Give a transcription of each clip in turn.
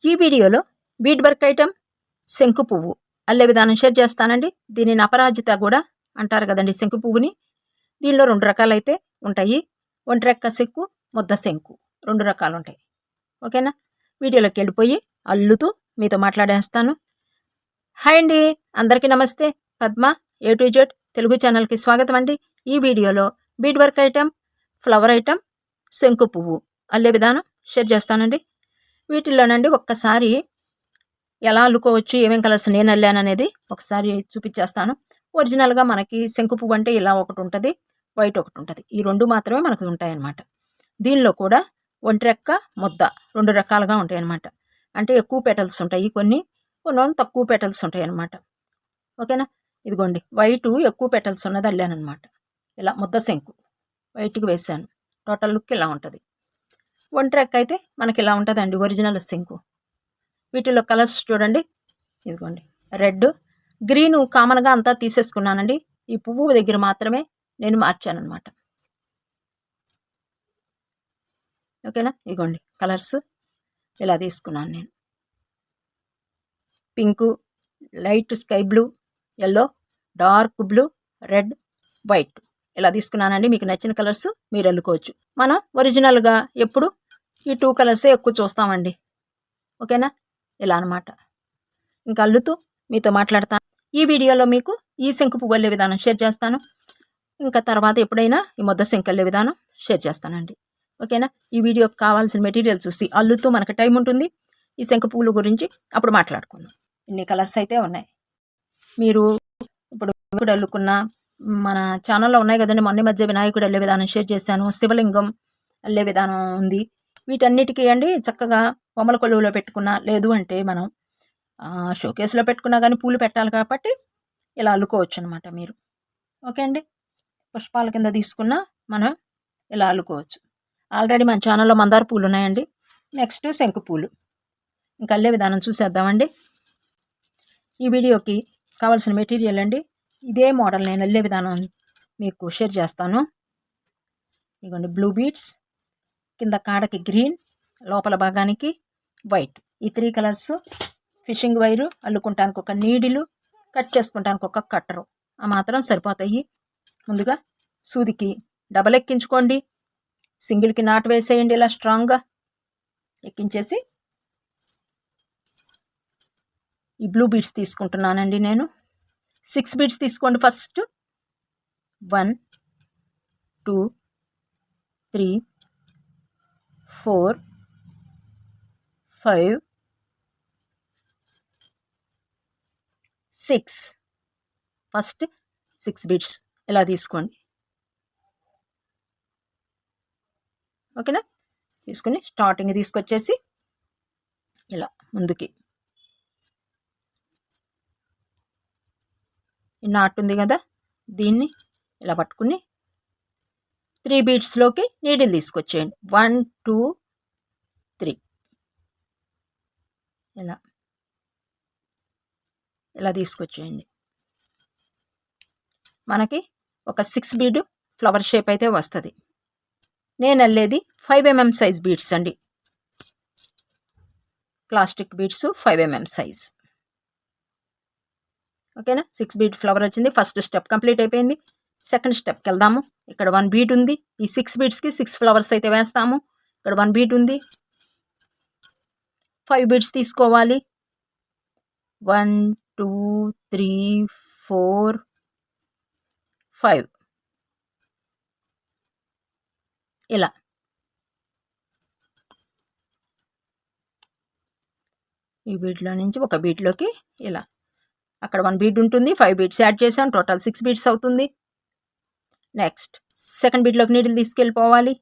ఈ వీడియోలో bead work item శంకు పువ్వు అల్లే విధానం షేర్ చేస్తానండి. దీనిని అపరాజిత కూడా అంటారు కదండి శంకు పువ్వుని. దీనిలో 2 రకాలైతే ఉంటాయి. ఒంట్రెక్క శంకు, ముద్ద శంకు 2 రకాలు ఉంటాయి. ఓకేనా? వీడియోలోకి వెళ్ళిపోయి అల్లుతూ మీతో మాట్లాడేస్తాను. హాయ్ అండి, అందరికీ నమస్తే. Padma A to Z Telugu ఛానల్కి స్వాగతం అండి. ఈ వీడియోలో bead work item, flower item, శంకు పువ్వు అల్లే విధానం షేర్ చేస్తానండి. వీటిల్లోనండి ఒక్కసారి ఎలా అల్లుకోవచ్చు, ఏమేం కలర్స్ నేను అల్లాను అనేది ఒకసారి చూపించేస్తాను. ఒరిజినల్గా మనకి శంకు పువ్వు అంటే ఇలా ఒకటి ఉంటుంది, వైట్ ఒకటి ఉంటుంది. ఈ 2 మాత్రమే మనకు ఉంటాయన్నమాట. దీనిలో కూడా ఒంట్రెక్క, ముద్ద 2 రకాలుగా ఉంటాయి అన్నమాట. అంటే ఎక్కువ పెటల్స్ ఉంటాయి, కొన్ని తక్కువ పెటల్స్ ఉంటాయి అన్నమాట. ఓకేనా? ఇదిగోండి, వైటు ఎక్కువ పెటల్స్ ఉన్నది అల్లానమాట. ఇలా ముద్ద శంకు వైట్కి వేసాను. టోటల్ లుక్ ఇలా ఉంటుంది. ఒంట్రెక్క అయితే మనకి ఇలా ఉంటుందండి, ఒరిజినల్ శంకు. వీటిలో కలర్స్ చూడండి. ఇదిగోండి, రెడ్, గ్రీను కామన్గా అంతా తీసేసుకున్నానండి. ఈ పువ్వు దగ్గర మాత్రమే నేను మార్చాను అనమాట. ఓకేనా? ఇదిగోండి కలర్స్ ఇలా తీసుకున్నాను నేను. Pink, light sky blue, yellow, dark blue, red, white ఇలా తీసుకున్నానండి. మీకు నచ్చిన కలర్స్ మీరు అల్లుకోవచ్చు. మనం ఒరిజినల్గా ఎప్పుడు ఈ 2 కలర్సే ఎక్కువ చూస్తామండి. ఓకేనా? ఇలా అనమాట. ఇంకా అల్లుతూ మీతో మాట్లాడతాను. ఈ వీడియోలో మీకు ఈ శంకు పువ్వు అల్లే విధానం షేర్ చేస్తాను. ఇంకా తర్వాత ఎప్పుడైనా ఈ ముద్ద శంకు అల్లే విధానం షేర్ చేస్తానండి. ఓకేనా? ఈ వీడియోకి కావాల్సిన మెటీరియల్ చూసి అల్లుతూ మనకు టైం ఉంటుంది. ఈ శంకు పువ్వుల గురించి అప్పుడు మాట్లాడుకుందాం. ఇన్ని కలర్స్ అయితే ఉన్నాయి. మీరు ఇప్పుడు అల్లుకున్న మన ఛానల్లో ఉన్నాయి కదండి. మొన్న మధ్య వినాయకుడు అల్లే విధానం షేర్ చేశాను, శివలింగం అల్లే విధానం ఉంది. వీటన్నిటికీ అండి చక్కగా బొమ్మల కొలువులో పెట్టుకున్నా, లేదు అంటే మనం షోకేస్లో పెట్టుకున్నా కానీ పూలు పెట్టాలి కాబట్టి ఇలా అల్లుకోవచ్చు అనమాట మీరు. ఓకే అండి? పుష్పాల కింద తీసుకున్నా మనం ఇలా అల్లుకోవచ్చు. ఆల్రెడీ మన ఛానల్లో మందార పూలు ఉన్నాయండి. నెక్స్ట్ శంకు పూలు. ఇంకా అల్లే విధానం చూసేద్దామండి. ఈ వీడియోకి కావాల్సిన మెటీరియల్ అండి, ఇదే మోడల్ నేను అల్లే విధానం మీకు షేర్ చేస్తాను. ఇదిగోండి, బ్లూ బీడ్స్, కింద కాడకి గ్రీన్, లోపల భాగానికి వైట్, ఈ 3 కలర్స్. ఫిషింగ్ వైరు, అల్లుకుంటానికి ఒక నీడిలు, కట్ చేసుకుంటానికి ఒక కట్టరు, ఆ మాత్రం సరిపోతాయి. ముందుగా సూదికి డబల్ ఎక్కించుకోండి, సింగిల్కి నాట్ వేసేయండి. ఇలా స్ట్రాంగ్గా ఎక్కించేసి ఈ బ్లూ బీడ్స్ తీసుకుంటున్నానండి నేను. 6 బీడ్స్ తీసుకోండి. ఫస్ట్ 1 2 3 4 5 6. ఫస్ట్ 6 బీడ్స్ ఇలా తీసుకోండి. ఓకేనా? తీసుకుని స్టార్టింగ్ తీసుకొచ్చేసి ఇలా ముందుకి ఈ నాట్ ఉంది కదా, దీన్ని ఇలా పట్టుకుని 3 బీడ్స్లోకి నీడిల్ తీసుకొచ్చేయండి. 1 2 3 ఇలా తీసుకొచ్చేయండి. మనకి ఒక 6 బీడ్ ఫ్లవర్ షేప్ అయితే వస్తుంది. నేను అల్లేది 5 mm సైజ్ బీడ్స్ అండి, ప్లాస్టిక్ బీడ్స్ 5 mm సైజ్. ఓకేనా? 6 బీడ్ ఫ్లవర్ వచ్చింది. ఫస్ట్ స్టెప్ కంప్లీట్ అయిపోయింది. సెకండ్ స్టెప్కి వెళ్దాము. ఇక్కడ 1 బీడ్ ఉంది. ఈ 6 బీడ్స్కి 6 ఫ్లవర్స్ అయితే వేస్తాము. ఇక్కడ 1 బీడ్ ఉంది. 5 బీడ్స్ తీసుకోవాలి. 1 2 3 4 5 ఇలా. ఈ బీడ్లో నుంచి ఒక బీడ్లోకి ఇలా, అక్కడ 1 బీడ్ ఉంటుంది. 5 బీడ్స్ యాడ్ చేసాం, టోటల్ 6 బీడ్స్ అవుతుంది. నెక్స్ట్ సెకండ్ బీడ్లోకి నీడిల్ తీసుకెళ్ళిపోవాలి.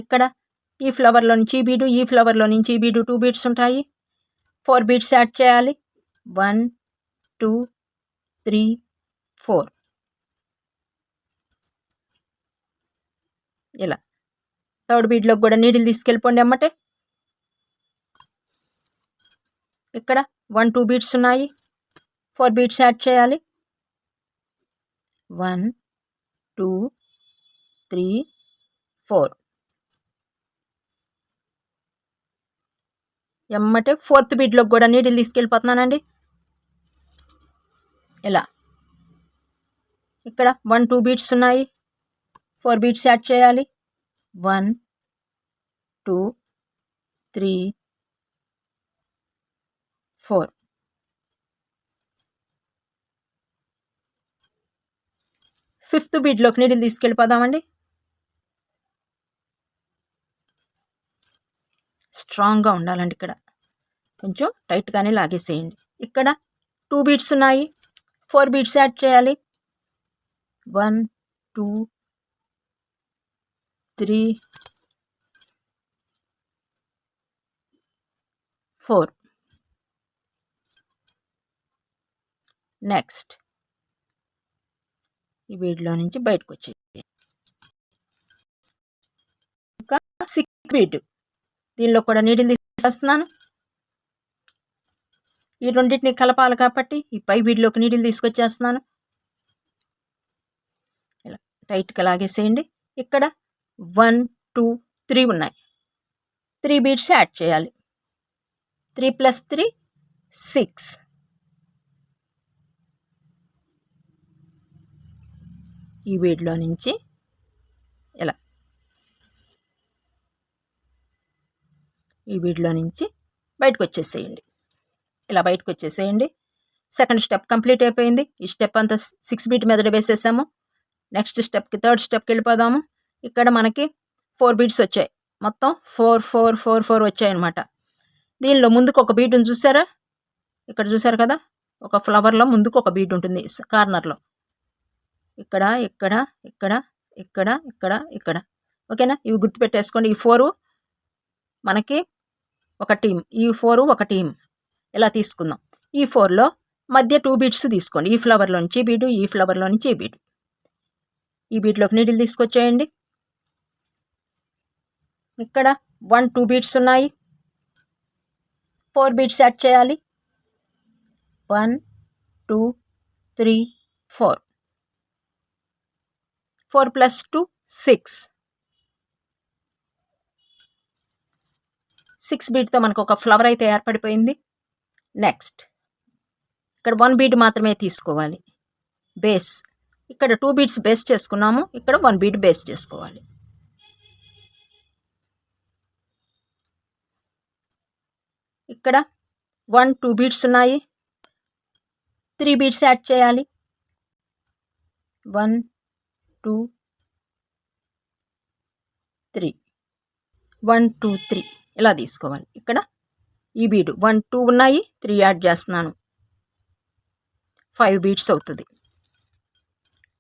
ఇక్కడ ఈ ఫ్లవర్లో నుంచి ఈ బీడు, ఈ ఫ్లవర్లో నుంచి ఈ బీడు 2 బీడ్స్ ఉంటాయి. 4 బీడ్స్ యాడ్ చేయాలి. 1 2 3 4 ఇలా. థర్డ్ బీడ్లోకి కూడా నీడిల్ తీసుకెళ్ళిపోండి అమ్మటే. ఇక్కడ 1 2 బీడ్స్ ఉన్నాయి. 4 బీడ్స్ యాడ్ చేయాలి. 1 2 3 4 ఎమ్మటే 4th బీడ్లోకి కూడా నీడిల్ తీసుకెళ్ళిపోతున్నానండి. ఇలా ఇక్కడ 1 2 బీడ్స్ ఉన్నాయి, 4 బీడ్స్ యాడ్ చేయాలి. 1 2 3 4. 5th బీడ్లోకి needle తీసుకెళ్ళిపోదామండి. స్ట్రాంగ్గా ఉండాలండి, ఇక్కడ కొంచెం టైట్గానే లాగేసేయండి. ఇక్కడ 2 బీడ్స్ ఉన్నాయి, 4 బీడ్స్ యాడ్ చేయాలి. 1 2 3 4. నెక్స్ట్ ఈ బీడ్లో నుంచి బయటకు వచ్చేది. ఇంకా 6th బీడ్, దీనిలో కూడా నీడిల్ తీసుకొస్తున్నాను. ఈ రెండింటిని కలపాలి కాబట్టి ఈ పై బీడ్లోకి నీడిల్ తీసుకొచ్చేస్తున్నాను. ఇలా టైట్గా లాగేసేయండి. ఇక్కడ 1 2 3 ఉన్నాయి, 3 బీడ్స్ యాడ్ చేయాలి. 3 + 3 6. ఈ బీడ్లో నుంచి ఇలా ఈ బీడ్లో నుంచి బయటకు వచ్చేసేయండి. ఇలా బయటకు వచ్చేసేయండి. సెకండ్ స్టెప్ కంప్లీట్ అయిపోయింది. ఈ స్టెప్ అంతా 6 బీట్ మెథడ్ వేసేసాము. నెక్స్ట్ స్టెప్కి 3rd స్టెప్కి వెళ్ళిపోదాము. ఇక్కడ మనకి 4 బీడ్స్ వచ్చాయి, మొత్తం 4 4 4 4 వచ్చాయి అనమాట. దీనిలో ముందుకు ఒక బీడ్ ఉంది, చూసారా? ఇక్కడ చూసారు కదా, ఒక ఫ్లవర్లో ముందుకు ఒక బీడ్ ఉంటుంది కార్నర్లో. ఇక్కడ ఇక్కడ ఇక్కడ ఇక్కడ ఇక్కడ ఇక్కడ ఓకేనా? ఇవి గుర్తుపెట్టేసుకోండి. ఈ 4 మనకి ఒక టీం, ఈ 4 ఒక టీం. ఇలా తీసుకుందాం. ఈ 4లో మధ్య 2 బీడ్స్ తీసుకోండి. ఈ ఫ్లవర్లో నుంచి బీడు, ఈ ఫ్లవర్లో నుంచి ఈ బీడు. ఈ బీడ్లోకి నీడిల్ తీసుకొచ్చేయండి. ఇక్కడ 1 2 బీడ్స్ ఉన్నాయి, 4 బీడ్స్ యాడ్ చేయాలి. 1 2 3 4. 4 + 2 6. 6 బీడ్తో మనకు ఒక ఫ్లవర్ అయితే ఏర్పడిపోయింది. నెక్స్ట్ ఇక్కడ 1 బీడ్ మాత్రమే తీసుకోవాలి బేస్. ఇక్కడ 2 బీడ్స్ బేస్ చేసుకున్నాము, ఇక్కడ 1 బీడ్ బేస్ చేసుకోవాలి. ఇక్కడ 1 2 బీడ్స్ ఉన్నాయి, 3 బీడ్స్ యాడ్ చేయాలి. 1 2 3 1 2 3 ఇలా తీసుకోవాలి. ఇక్కడ ఈ బీడు 1 2 ఉన్నాయి, 3 యాడ్ చేస్తున్నాను, 5 బీడ్స్ అవుతుంది.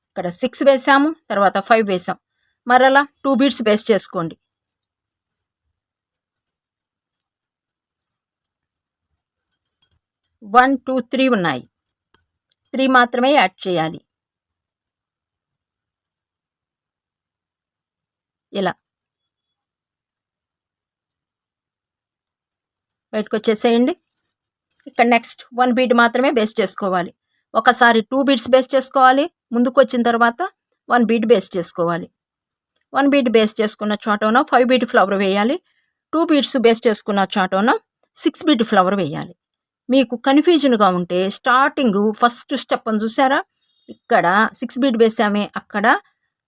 ఇక్కడ 6 వేసాము, తర్వాత 5 వేసాం. మరలా 2 బీడ్స్ బేస్ చేసుకోండి. 1 2 3 ఉన్నాయి, 3 మాత్రమే యాడ్ చేయాలి. ఇలా బయటకు వచ్చేసేయండి. ఇక్కడ నెక్స్ట్ 1 బీడ్ మాత్రమే బేస్ చేసుకోవాలి. ఒకసారి 2 బీడ్స్ బేస్ చేసుకోవాలి, ముందుకు వచ్చిన తర్వాత 1 బీడ్ బేస్ చేసుకోవాలి. 1 బీడ్ బేస్ చేసుకున్న చోటన 5 బీడ్ ఫ్లవర్ వేయాలి. 2 బీడ్స్ బేస్ చేసుకున్న చోటన 6 బీడ్ ఫ్లవర్ వేయాలి. మీకు కన్ఫ్యూజన్గా ఉంటే స్టార్టింగ్ ఫస్ట్ స్టెప్ అని చూసారా, ఇక్కడ 6 బీడ్ వేసామే, అక్కడ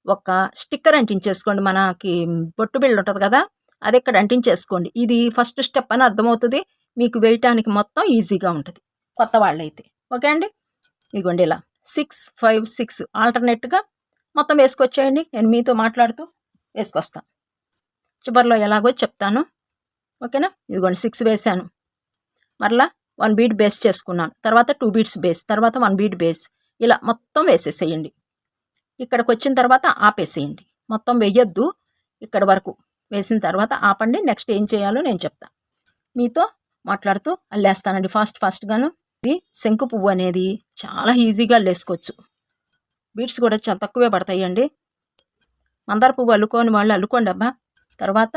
ఒక స్టిక్కర్ అంటించేసుకోండి. మనకి బొట్టు బిళ్ళ ఉంటుంది కదా, అది ఇక్కడ అంటించేసుకోండి. ఇది ఫస్ట్ స్టెప్ అని అర్థమవుతుంది, మీకు వేయటానికి మొత్తం ఈజీగా ఉంటుంది కొత్త వాళ్ళైతే. ఓకే అండి, ఇదిగోండి ఇలా 6 5 6 ఆల్టర్నేట్గా మొత్తం వేసుకొచ్చేయండి. నేను మీతో మాట్లాడుతూ వేసుకొస్తాను, చివరిలో ఎలాగో చెప్తాను. ఓకేనా? ఇదిగోండి 6 వేసాను, మరలా 1 బీడ్ బేస్ చేసుకున్నాను, తర్వాత 2 బీడ్స్ బేస్, తర్వాత 1 బీడ్ బేస్. ఇలా మొత్తం వేసేసేయండి. ఇక్కడికి వచ్చిన తర్వాత ఆపేసేయండి, మొత్తం వేయొద్దు. ఇక్కడ వరకు వేసిన తర్వాత ఆపండి. నెక్స్ట్ ఏం చేయాలో నేను చెప్తాను, మీతో మాట్లాడుతూ అల్లేస్తానండి ఫాస్ట్గాను. ఇది శంకు పువ్వు అనేది చాలా ఈజీగా అల్లేసుకోవచ్చు. బీడ్స్ కూడా చాలా తక్కువే పడతాయండి. మందార పువ్వు అల్లుకోని వాళ్ళు అల్లుకోండి అబ్బా. తర్వాత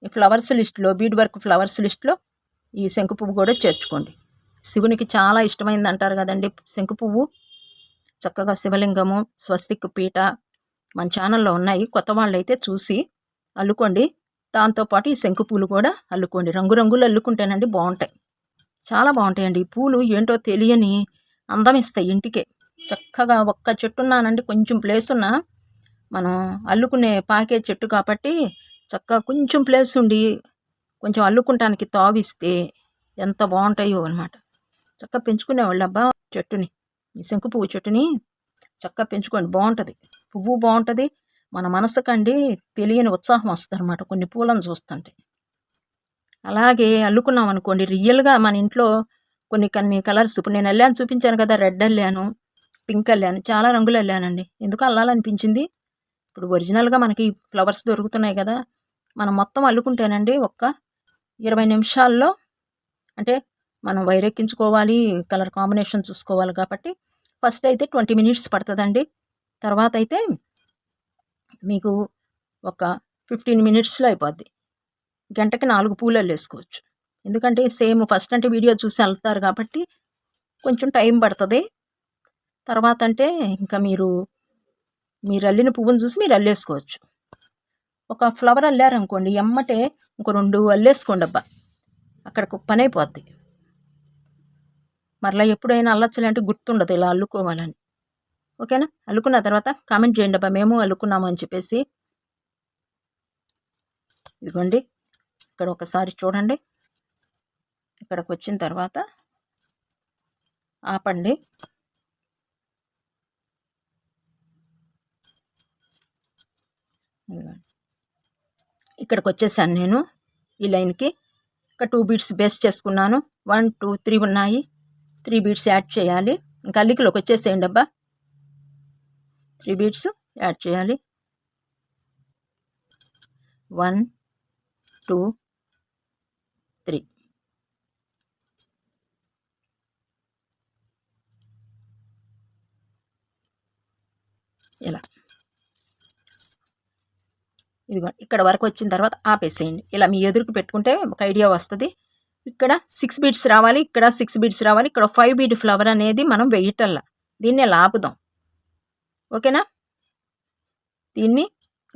ఈ ఫ్లవర్స్ లిస్ట్లో, బీడ్ వర్క్ ఫ్లవర్స్ లిస్ట్లో ఈ శంకు పువ్వు కూడా చేర్చుకోండి. శివునికి చాలా ఇష్టమైంది అంటారు కదండి శంకు పువ్వు. చక్కగా శివలింగము, స్వస్తిక్ పీట మన ఛానల్లో ఉన్నాయి. కొత్త వాళ్ళైతే చూసి అల్లుకోండి. దాంతోపాటు ఈ శంకు పూలు కూడా అల్లుకోండి. రంగురంగులు అల్లుకుంటేనండి బాగుంటాయి, చాలా బాగుంటాయండి. ఈ పూలు ఏంటో తెలియని అందం ఇస్తాయి ఇంటికే. చక్కగా ఒక్క చెట్టు ఉన్నానండి, కొంచెం ప్లేస్ ఉన్నా మనం అల్లుకునే పాకే చెట్టు కాబట్టి చక్కగా కొంచెం ప్లేస్ ఉండి కొంచెం అల్లుకుంటానికి తావిస్తే ఎంత బాగుంటాయో అనమాట. చక్కగా పెంచుకునేవాళ్ళు అబ్బా చెట్టుని, ఈ శంకు పువ్వు చెట్టుని చక్కగా పెంచుకోండి, బాగుంటుంది. పువ్వు బాగుంటుంది, మన మనసుకండి తెలియని ఉత్సాహం వస్తుంది అనమాట కొన్ని పూలను చూస్తుంటే. అలాగే అల్లుకున్నాం అనుకోండి, రియల్గా మన ఇంట్లో కొన్ని కలర్స్, ఇప్పుడు నేను అల్లాను చూపించాను కదా, రెడ్ అల్లాను, పింక్ అల్లాను, చాలా రంగులు అల్లానండి. ఎందుకు అల్లాలనిపించింది, ఇప్పుడు ఒరిజినల్గా మనకి ఫ్లవర్స్ దొరుకుతున్నాయి కదా, మనం మొత్తం అల్లుకుంటేనండి ఒక్క 20 నిమిషాల్లో, అంటే మనం వైరెక్కించుకోవాలి, కలర్ కాంబినేషన్ చూసుకోవాలి కాబట్టి ఫస్ట్ అయితే 20 మినిట్స్ పడుతుందండి. తర్వాత అయితే మీకు ఒక 15 మినిట్స్లో అయిపోద్ది. గంటకి 4 పూలు అల్లేసుకోవచ్చు. ఎందుకంటే సేమ్ ఫస్ట్ అంటే వీడియో చూసి అల్లుతారు కాబట్టి కొంచెం టైం పడుతుంది. తర్వాత అంటే ఇంకా మీరు అల్లిన పువ్వును చూసి మీరు అల్లేసుకోవచ్చు. ఒక ఫ్లవర్ అల్లారనుకోండి, ఎమ్మటే ఇంకో 2 అల్లేసుకోండి అబ్బా, అక్కడికి పని అయిపోద్ది. మరలా ఎప్పుడైనా అల్లొచ్చాలంటే గుర్తుండదు ఇలా అల్లుకోవాలని. ఓకేనా? అల్లుకున్న తర్వాత కామెంట్ చేయండి అబ్బా, మేము అల్లుకున్నాము అని చెప్పేసి. ఇదిగోండి, ఇక్కడ ఒకసారి చూడండి, ఇక్కడికి వచ్చిన తర్వాత ఆపండి. ఇక్కడికి వచ్చేసాను నేను ఈ లైన్కి. ఇక్కడ 2 బీడ్స్ బేస్ చేసుకున్నాను. 1 2 3 ఉన్నాయి, 3 బీడ్స్ యాడ్ చేయాలి. ఇంకా అల్లికలోకి వచ్చేసేయండి అబ్బా, 3 బీడ్స్ యాడ్ చేయాలి. 1 2 3. ఇలా ఇదిగో ఇక్కడ వరకు వచ్చిన తర్వాత ఆపేసేయండి. ఇలా మీ ఎదురుకు పెట్టుకుంటే ఒక ఐడియా వస్తుంది. ఇక్కడ 6 బీడ్స్ రావాలి, ఇక్కడ 6 బీడ్స్ రావాలి, ఇక్కడ 5 బీడ్ ఫ్లవర్ అనేది మనం వెయ్యటల్లా, దీన్ని ఇలా ఆపుదాం. ఓకేనా? దీన్ని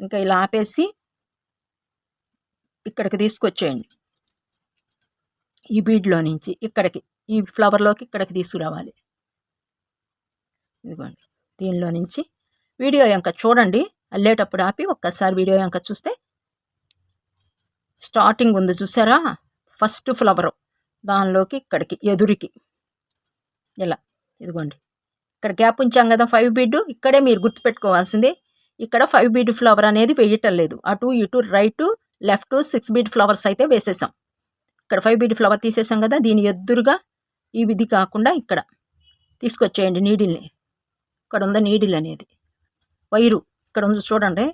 ఇంకా ఇలా ఆపేసి ఇక్కడికి తీసుకొచ్చేయండి. ఈ బీడ్లో నుంచి ఇక్కడికి, ఈ ఫ్లవర్లోకి ఇక్కడికి తీసుకురావాలి. ఇదిగోండి, దీనిలో నుంచి వీడియో ఇంకా చూడండి, అల్లేటప్పుడు ఆపి ఒక్కసారి వీడియో ఇంకా చూస్తే స్టార్టింగ్ ఉంది చూసారా, ఫస్ట్ ఫ్లవరు, దానిలోకి ఇక్కడికి ఎదురికి ఇలా, ఇదిగోండి ఇక్కడ గ్యాప్ ఉంచాం కదా 5 బీడ్, ఇక్కడే మీరు గుర్తుపెట్టుకోవాల్సిందే. ఇక్కడ 5 బీడ్ ఫ్లవర్ అనేది వేయటం లేదు, అటు ఇటు రైట్ లెఫ్ట్ 6 బీడ్ ఫ్లవర్స్ అయితే వేసేసాం. ఇక్కడ 5 బీడ్ ఫ్లవర్ తీసేసాం కదా, దీని ఎదురుగా ఈ విధి కాకుండా ఇక్కడ తీసుకొచ్చేయండి నీడిల్ని. ఇక్కడ ఉంది నీడిల్ అనేది, వైరు ఇక్కడ ఉంది చూడండి.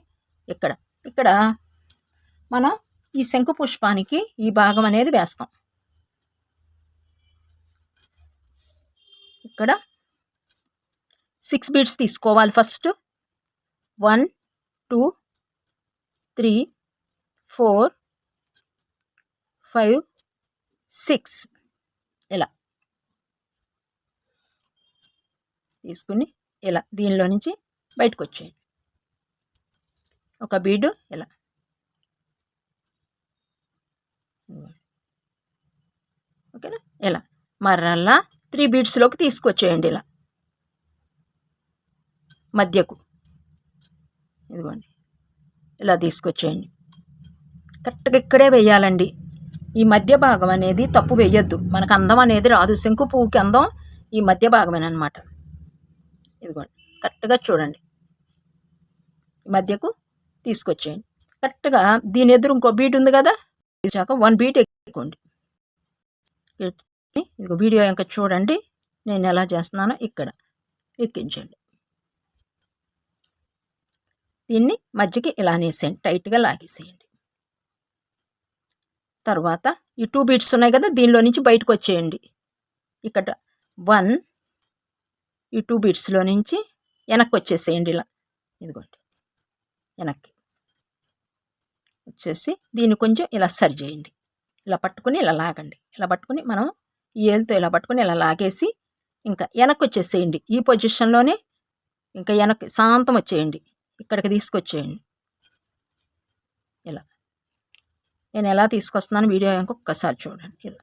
ఇక్కడ మనం ఈ శంకు పుష్పానికి ఈ భాగం అనేది వేస్తాం. ఇక్కడ 6 బీడ్స్ తీసుకోవాలి ఫస్ట్. 1 2 3 4 5 6 ఇలా తీసుకుని ఇలా దీనిలో నుంచి బయటకు వచ్చేయండి. ఒక బీడు ఇలా, ఓకేనా? ఇలా మరలా 3 బీడ్స్లోకి తీసుకొచ్చేయండి, ఇలా మధ్యకు, ఇదిగోండి ఇలా తీసుకొచ్చేయండి. కరెక్ట్గా ఇక్కడే వేయాలండి, ఈ మధ్య భాగం అనేది తప్పు వేయొద్దు, మనకు అందం అనేది రాదు. శంకు పువ్వుకి అందం ఈ మధ్య భాగమేనమాట. ఇదిగోండి కరెక్ట్గా చూడండి, మధ్యకు తీసుకొచ్చేయండి. కరెక్ట్గా దీని ఎదురు ఇంకో బీట్ ఉంది కదా, ఇచ్చాక 1 బీట్ ఎక్కుకోండి. ఇదిగో వీడియో ఇంకా చూడండి, నేను ఎలా చేస్తున్నానో ఇక్కడ ఎక్కించండి. దీన్ని మధ్యకి ఇలా నేసేయండి, టైట్గా లాగేసేయండి. తర్వాత ఈ 2 బీట్స్ ఉన్నాయి కదా, దీనిలో నుంచి బయటకు వచ్చేయండి. ఇక్కడ 1, ఈ 2 బీట్స్లో నుంచి వెనక్కి వచ్చేసేయండి ఇలా, ఇదిగోండి వెనక్కి వచ్చేసి దీన్ని కొంచెం ఇలా సరి చేయండి. ఇలా పట్టుకుని ఇలా లాగండి, ఇలా పట్టుకుని మనం ఈ ఏలుతో ఇలా పట్టుకుని ఇలా లాగేసి ఇంకా వెనక్కి వచ్చేసేయండి. ఈ పొజిషన్లోనే ఇంకా వెనక్కి శాంతం వచ్చేయండి, ఇక్కడికి తీసుకొచ్చేయండి. ఇలా నేను ఎలా తీసుకొస్తున్నాను వీడియో ఇంకొకసారి చూడండి. ఇలా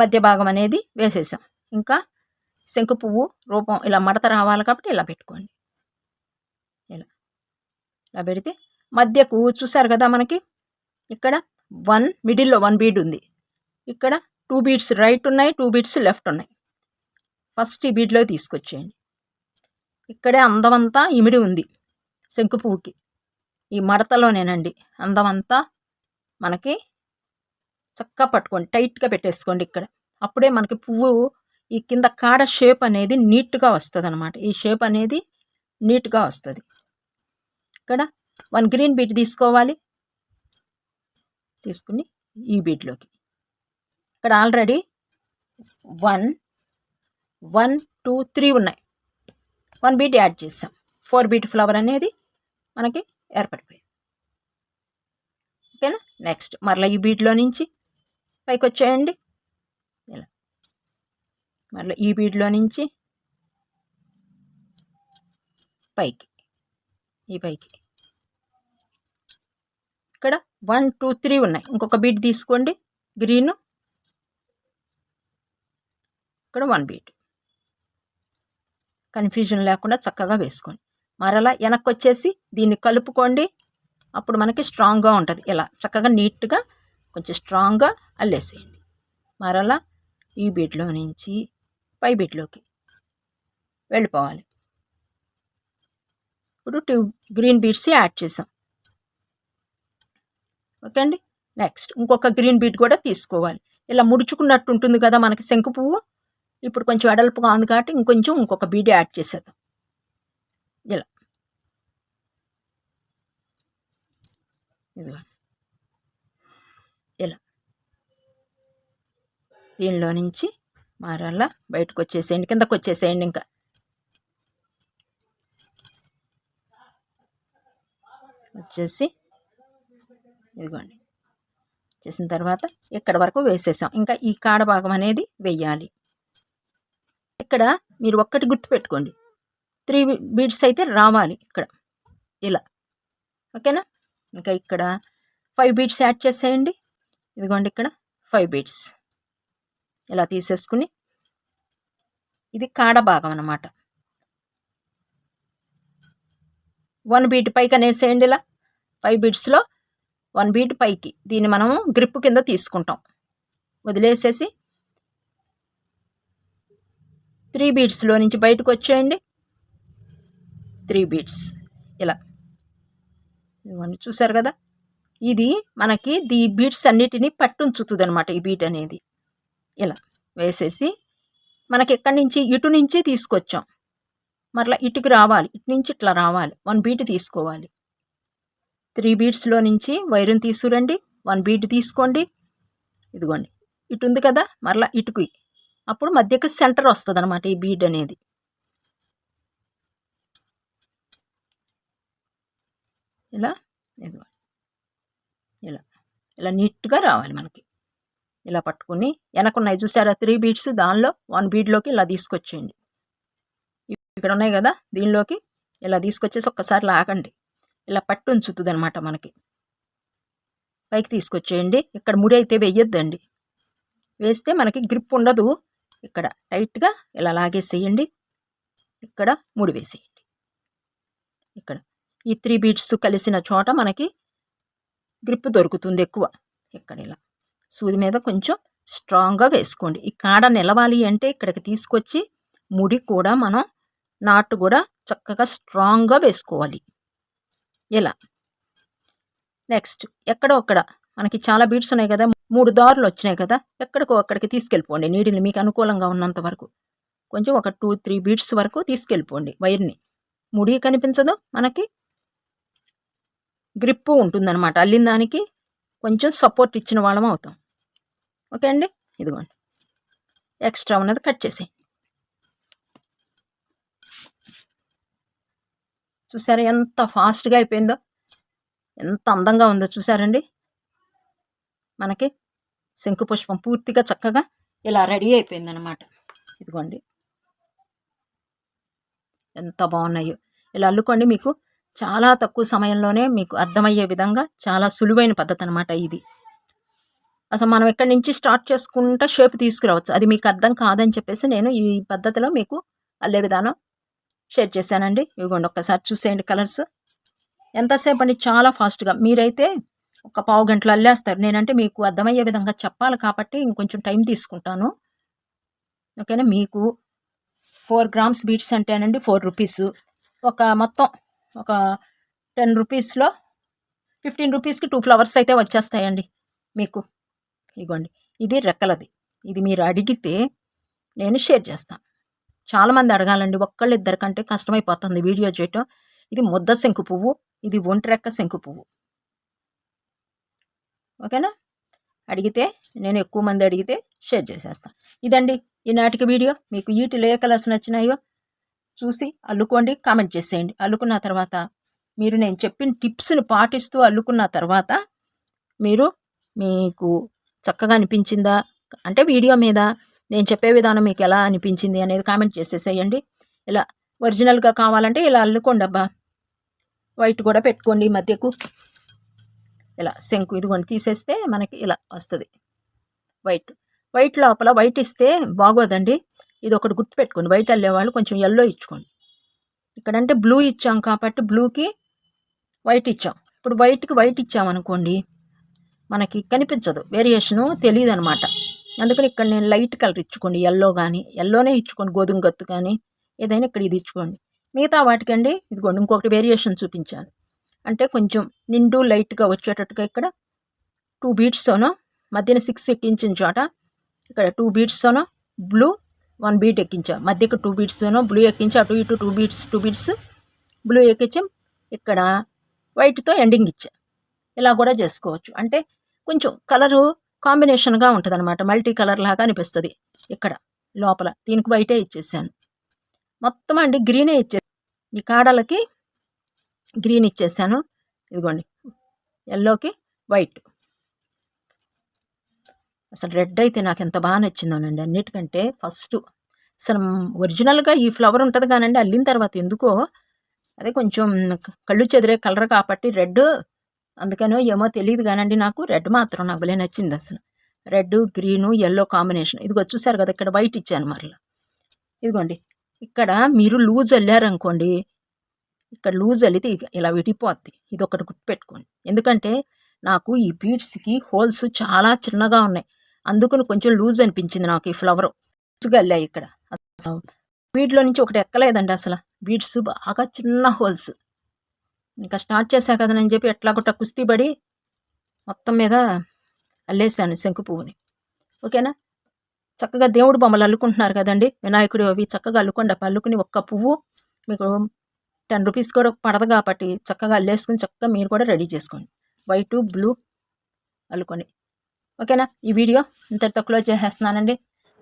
మధ్య భాగం అనేది వేసేసాం. ఇంకా శంకు పువ్వు రూపం ఇలా మడత రావాలి కాబట్టి ఇలా పెట్టుకోండి. ఇలా పెడితే మధ్యకు చూసారు కదా, మనకి ఇక్కడ మిడిల్లో 1 బీడ్ ఉంది. ఇక్కడ 2 బీడ్స్ రైట్ ఉన్నాయి, 2 బీడ్స్ లెఫ్ట్ ఉన్నాయి. ఫస్ట్ ఈ బీడ్లో తీసుకొచ్చేయండి. ఇక్కడే అందమంతా ఇమిడి ఉంది శంకు పువ్వుకి. ఈ మడతలోనేనండి అందమంతా మనకి చక్కగా పట్టుకోండి, టైట్గా పెట్టేసుకోండి ఇక్కడ. అప్పుడే మనకి పువ్వు ఈ కింద కాడ షేప్ అనేది నీట్గా వస్తుంది అనమాట. ఈ షేప్ అనేది నీట్గా వస్తుంది. ఇక్కడ 1 గ్రీన్ బీట్ తీసుకోవాలి. తీసుకుని ఈ బీట్లోకి ఇక్కడ ఆల్రెడీ 1 2 3 ఉన్నాయి. 1 బీట్ యాడ్ చేసాం. 4 బీట్ ఫ్లవర్ అనేది మనకి ఏర్పడిపోయింది. ఓకేనా. నెక్స్ట్ మరలా ఈ బీట్లో నుంచి పైకి వచ్చేయండి. ఇలా మరలా ఈ బీడ్లో నుంచి పైకి, ఈ పైకి ఇక్కడ 1 2 3 ఉన్నాయి. ఇంకొక బీట్ తీసుకోండి గ్రీన్. ఇక్కడ 1 బీట్. కన్ఫ్యూజన్ లేకుండా చక్కగా వేసుకోండి. మరలా వెనక్కి వచ్చేసి దీన్ని కలుపుకోండి. అప్పుడు మనకి స్ట్రాంగ్గా ఉంటుంది. ఇలా చక్కగా నీట్గా కొంచెం స్ట్రాంగ్గా అల్లేసేయండి. మరలా ఈ బీట్లో నుంచి పై బీట్లోకి వెళ్ళిపోవాలి. ఇప్పుడు 2 గ్రీన్ బీట్స్ యాడ్ చేసాం. ఓకే అండి. నెక్స్ట్ ఇంకొక గ్రీన్ బీట్ కూడా తీసుకోవాలి. ఇలా ముడుచుకున్నట్టు ఉంటుంది కదా మనకి శంకు పువ్వు. ఇప్పుడు కొంచెం వెడల్పుగా ఉంది కాబట్టి ఇంకొక బీట్ యాడ్ చేసేద్దాం. ఇలా ఇదిగో ఇలా దీనిలో నుంచి మరలా బయటకు వచ్చేసేయండి, కిందకు వచ్చేసేయండి. ఇంకా వచ్చేసి ఇదిగోండి చేసిన తర్వాత ఇక్కడ వరకు వేసేసాం. ఇంకా ఈ కాడ భాగం అనేది వేయాలి. ఇక్కడ మీరు ఒక్కటి గుర్తుపెట్టుకోండి, 3 బీడ్స్ అయితే రావాలి ఇక్కడ ఇలా. ఓకేనా. ఇంకా ఇక్కడ 5 బీడ్స్ యాడ్ చేసేయండి. ఇదిగోండి ఇక్కడ 5 బీడ్స్ ఇలా తీసేసుకుని ఇది కాడ భాగం అన్నమాట. 1 బీట్ పైకి అనేసేయండి. ఇలా 5 బీడ్స్లో 1 బీట్ పైకి. దీన్ని మనము గ్రిప్ కింద తీసుకుంటాం. వదిలేసేసి 3 బీడ్స్లో నుంచి బయటకు వచ్చేయండి. 3 బీడ్స్ ఇలా ఇవన్నీ చూసారు కదా. ఇది మనకి ఈ బీడ్స్ అన్నిటినీ పట్టుంచుతుంది అనమాట. ఈ బీట్ అనేది ఇలా వేసేసి మనకి ఎక్కడి నుంచి ఇటు నుంచి తీసుకొచ్చాం, మరలా ఇటుకు రావాలి. ఇటు నుంచి ఇట్లా రావాలి. 1 బీట్ తీసుకోవాలి. 3 బీడ్స్లో నుంచి వైరుని తీసుకురండి. 1 బీట్ తీసుకోండి. ఇదిగోండి ఇటు ఉంది కదా, మరలా ఇటుకు. అప్పుడు మధ్యకి సెంటర్ వస్తుంది అనమాట ఈ బీడ్ అనేది. ఇలా ఇదిగోండి ఇలా ఇలా నీట్గా రావాలి మనకి. ఇలా పట్టుకుని వెనకున్నాయి చూసారా 3 బీడ్స్, దానిలో 1 బీడ్లోకి ఇలా తీసుకొచ్చేయండి. ఇక్కడ ఉన్నాయి కదా, దీనిలోకి ఇలా తీసుకొచ్చేసి ఒక్కసారి లాగండి. ఇలా పట్టు ఉంచుతుంది అనమాట మనకి. పైకి తీసుకొచ్చేయండి. ఇక్కడ ముడి అయితే వేయొద్దండి, వేస్తే మనకి గ్రిప్ ఉండదు. ఇక్కడ టైట్గా ఇలా లాగేసేయండి. ఇక్కడ ముడి వేసేయండి. ఇక్కడ ఈ 3 బీడ్స్ కలిసిన చోట మనకి గ్రిప్ దొరుకుతుంది ఎక్కువ. ఇక్కడ ఇలా సూది మీద కొంచెం స్ట్రాంగ్గా వేసుకోండి. ఈ కాడ నిలవాలి అంటే ఇక్కడికి తీసుకొచ్చి ముడి కూడా మనం నాటు కూడా చక్కగా స్ట్రాంగ్గా వేసుకోవాలి. ఇలా నెక్స్ట్ ఎక్కడో అక్కడ మనకి చాలా బీడ్స్ ఉన్నాయి కదా, 3 దారులు వచ్చినాయి కదా, ఎక్కడికో అక్కడికి తీసుకెళ్ళిపోండి. నీడిని మీకు అనుకూలంగా ఉన్నంత వరకు కొంచెం ఒక 2-3 బీడ్స్ వరకు తీసుకెళ్ళిపోండి. వైర్ని ముడి కనిపించదు, మనకి గ్రిప్పు ఉంటుందన్నమాట. అల్లిన దానికి కొంచెం సపోర్ట్ ఇచ్చిన వాళ్ళం అవుతాం. ఓకే అండి. ఇదిగోండి ఎక్స్ట్రా ఉన్నది కట్ చేసేయండి. చూసారా ఎంత ఫాస్ట్గా అయిపోయిందో, ఎంత అందంగా ఉందో చూసారండి. మనకి శంకు పుష్పం పూర్తిగా చక్కగా ఇలా రెడీ అయిపోయిందనమాట. ఇదిగోండి ఎంత బాగున్నాయో. ఇలా అల్లుకోండి. మీకు చాలా తక్కువ సమయంలోనే మీకు అర్థమయ్యే విధంగా చాలా సులువైన పద్ధతి అనమాట ఇది. అసలు మనం ఎక్కడి నుంచి స్టార్ట్ చేసుకుంటే షేప్ తీసుకురావచ్చు. అది మీకు అర్థం కాదని చెప్పేసి నేను ఈ పద్ధతిలో మీకు అల్లే విధానం షేర్ చేశానండి. ఇదిగోండి ఒక్కసారి చూసేయండి కలర్స్ ఎంతసేపు అండి, చాలా ఫాస్ట్గా. మీరైతే ఒక పావు గంటలో అల్లేస్తారు. నేనంటే మీకు అర్థమయ్యే విధంగా చెప్పాలి కాబట్టి ఇంకొంచెం టైం తీసుకుంటాను. ఓకేనా. మీకు 4 grams బీట్స్ అంటేనండి 4 రూపీస్. ఒక మొత్తం ఒక 10 రూపీస్లో 15 రూపీస్కి 2 ఫ్లవర్స్ అయితే వచ్చేస్తాయండి మీకు. ఇగోండి ఇది రెక్కలది. ఇది మీరు అడిగితే నేను షేర్ చేస్తాను. చాలామంది అడగాలండి, ఒక్కళ్ళు ఇద్దరు కంటే కష్టమైపోతుంది వీడియో చేయటం. ఇది ముద్ద శంకు పువ్వు, ఇది ఒంటిరెక్క శంకు పువ్వు. ఓకేనా. అడిగితే నేను ఎక్కువ మంది అడిగితే షేర్ చేసేస్తాను. ఇదండి ఈనాటికి వీడియో. మీకు వీటిలో ఏ కలర్స్ నచ్చినాయో చూసి అల్లుకోండి, కామెంట్ చేసేయండి. అల్లుకున్న తర్వాత మీరు నేను చెప్పిన టిప్స్ని పాటిస్తూ అల్లుకున్న తర్వాత మీకు చక్కగా అనిపించిందా అంటే వీడియో మీద నేను చెప్పే విధానం మీకు ఎలా అనిపించింది అనేది కామెంట్ చేసేసేయండి. ఇలా ఒరిజినల్గా కావాలంటే ఇలా అల్లుకోండి అబ్బా. వైట్ కూడా పెట్టుకోండి మధ్యకు. ఇలా శంకు ఇదిగోండి తీసేస్తే మనకి ఇలా వస్తుంది వైట్ లోపల వైట్ ఇస్తే బాగోదండి. ఇది ఒకటి గుర్తు పెట్టుకోండి, వైట్ అల్లేవాళ్ళు కొంచెం ఎల్లో ఇచ్చుకోండి. ఇక్కడంటే బ్లూ ఇచ్చాం కాబట్టి బ్లూకి వైట్ ఇచ్చాం. ఇప్పుడు వైట్కి వైట్ ఇచ్చామనుకోండి మనకి కనిపించదు, వేరియేషను తెలియదు అనమాట. అందుకని ఇక్కడ నేను లైట్ కలర్ ఇచ్చుకోండి, ఎల్లో కానీ ఎల్లోనే ఇచ్చుకోండి, గోధుమ గత్తు కానీ ఏదైనా ఇక్కడ ఇది ఇచ్చుకోండి. మిగతా వాటికండి ఇదిగోండి ఇంకొకటి వేరియేషన్ చూపించాను. అంటే కొంచెం నిండు లైట్గా వచ్చేటట్టుగా ఇక్కడ 2 బీట్స్తోనో మధ్యన 6 ఎక్కించిన చోట ఇక్కడ 2 బీట్స్తోనో బ్లూ 1 బీట్ ఎక్కించాం. మధ్యకి 2 బీట్స్తోనో బ్లూ ఎక్కించి అటు ఇటు 2 బీట్స్ బ్లూ ఎక్కించాం. ఇక్కడ వైట్తో ఎండింగ్ ఇచ్చా. ఇలా కూడా చేసుకోవచ్చు. అంటే కొంచెం కలరు కాంబినేషన్గా ఉంటుంది అనమాట, మల్టీ కలర్ లాగా అనిపిస్తుంది. ఇక్కడ లోపల దీనికి వైటే ఇచ్చేసాను. మొత్తం అండి గ్రీనే ఇచ్చేసాను. ఈ కాడలకి గ్రీన్ ఇచ్చేసాను. ఇదిగోండి ఎల్లోకి వైట్. అసలు రెడ్ అయితే నాకు ఎంత బాగా నచ్చిందోనండి అన్నిటికంటే. ఫస్ట్ అసలు ఒరిజినల్గా ఈ ఫ్లవర్ ఉంటుంది కానండి, అల్లిన తర్వాత ఎందుకో అదే కొంచెం కళ్ళు చెదిరే కలర్ కాబట్టి రెడ్, అందుకనో ఏమో తెలియదు కానండి నాకు రెడ్ మాత్రం నాకు భలే నచ్చింది. అసలు రెడ్ గ్రీను ఎల్లో కాంబినేషన్. ఇదిగో చూసారు కదా ఇక్కడ వైట్ ఇచ్చాను మరలా. ఇదిగోండి ఇక్కడ మీరు లూజ్ అల్లారనుకోండి, ఇక్కడ లూజ్ అల్లితే ఇలా విడిపోద్ది. ఇది ఒకటి గుర్తుపెట్టుకోండి. ఎందుకంటే నాకు ఈ బీడ్స్కి హోల్స్ చాలా చిన్నగా ఉన్నాయి, అందుకని కొంచెం లూజ్ అనిపించింది నాకు ఈ ఫ్లవర్. లూజ్గా అల్లాయి ఇక్కడ. బీడ్లో నుంచి ఒకటి ఎక్కలేదండి అసలు, బీడ్స్ బాగా చిన్న హోల్స్. ఇంకా స్టార్ట్ చేశా కదనని చెప్పి ఎట్లా కొట్ట కుస్తీపడి మొత్తం మీద అల్లేసాను శంకు పువ్వుని. ఓకేనా. చక్కగా దేవుడు బొమ్మలు అల్లుకుంటున్నారు కదండి, వినాయకుడు అవి చక్కగా అల్లుకోండి. అల్లుకుని ఒక్క పువ్వు మీకు 10 రూపీస్ కూడా పడదు కాబట్టి చక్కగా అల్లేసుకుని చక్కగా మీరు కూడా రెడీ చేసుకోండి. వైటు బ్లూ అల్లుకొని. ఓకేనా. ఈ వీడియో ఇంతటితో క్లోజ్ చేసేస్తున్నానండి.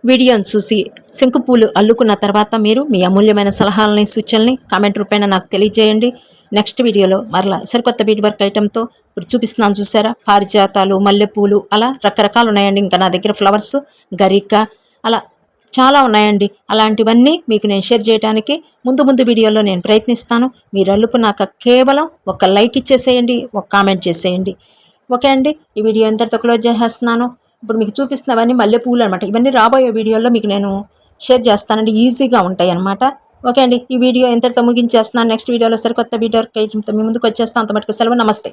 వీడియోని చూసి శంకుపూలు అల్లుకున్న తర్వాత మీరు మీ అమూల్యమైన సలహాలని సూచనల్ని కామెంట్ రూపేణ నాకు తెలియజేయండి. నెక్స్ట్ వీడియోలో మరలా సరికొత్త బీడ్ వర్క్ ఐటెంతో ఇప్పుడు చూపిస్తున్నాను చూసారా, పారిజాతాలు మల్లెపూలు అలా రకరకాలు ఉన్నాయండి. ఇంకా నా దగ్గర ఫ్లవర్స్ గరిక అలా చాలా ఉన్నాయండి. అలాంటివన్నీ మీకు నేను షేర్ చేయడానికి ముందు వీడియోలో నేను ప్రయత్నిస్తాను. మీరు అల్లుకున్నాక కేవలం ఒక లైక్ ఇచ్చేసేయండి, ఒక కామెంట్ చేసేయండి. ఓకే అండి. ఈ వీడియో ఎంతటితో క్లోజ్ చేసేస్తున్నాను. ఇప్పుడు మీకు చూపిస్తున్నవన్నీ మల్లెపూలు అనమాట. ఇవన్నీ రాబోయే వీడియోలో మీకు నేను షేర్ చేస్తానండి, ఈజీగా ఉంటాయి అనమాట. ఓకే అండి. ఈ వీడియో ఎంతటితో ముగించేస్తున్నాను. నెక్స్ట్ వీడియోలో సరికొత్త వీడియో ఐటెంతో మీ ముందుకు వచ్చేస్తాను. అంత మటుకు సెలవు. నమస్తే.